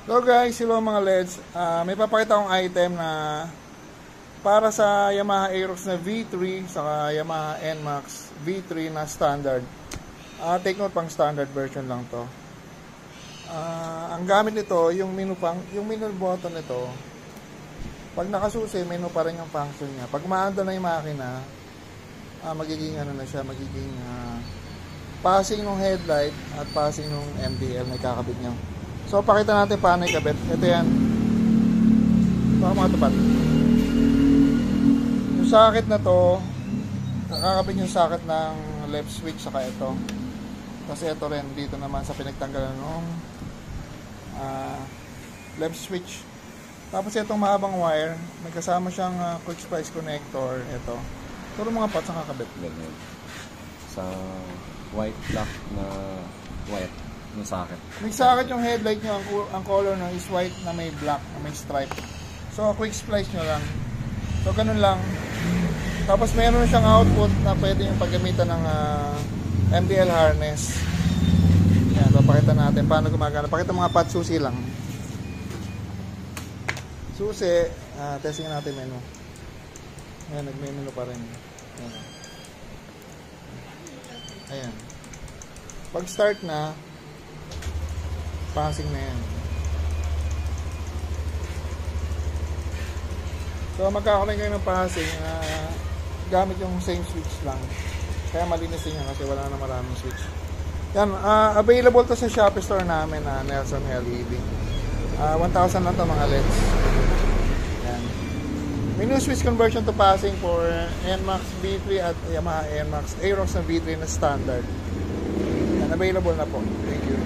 So guys, hello mga LEDs. May papakita akong item na para sa Yamaha Aerox na V3 saka Yamaha NMAX V3 na standard. Take note, pang standard version lang to. Ang gamit nito, yung menu button nito, pag nakasusi, menu pa rin yung function niya. Pag maanda na yung makina, magiging passing ng headlight at passing ng MDL na ikakabit niya. So, pakita natin paano ikabit. Ito yan. Baka makatapat. Yung socket na to, nakakabit yung socket ng left switch saka ito. Kasi ito rin, dito naman sa pinagtanggalan ng left switch. Tapos itong mahabang wire, may kasama siyang quick splice connector. Ito. Pero mga parts ang kakabit. Ganyan. Sa white black na wire. Yung socket. May socket yung headlight nyo, ang color nyo is white na may black, na may stripe. So, quick splice nyo lang. So, ganun lang. Tapos, meron siyang output na pwede yung paggamitan ng MDL harness. Yan, papakita natin paano gumagana. Pakita mga pat susi lang. Susi, testing natin menu. Ayan, nag-menu pa rin. Ayan. Ayan. Pag start na, passing na yan. So magkakaroon kayo ng passing gamit yung same switch lang. Kaya malinis din yan kasi wala na maraming switch. Yan, available to sa Shopee store namin na Nelson LED. 1,000 lang to mga LEDs. Yan. May new switch conversion to passing for NMAX V3 at Yamaha NMAX Aerox na V3 na standard. Yan, available na po. Thank you.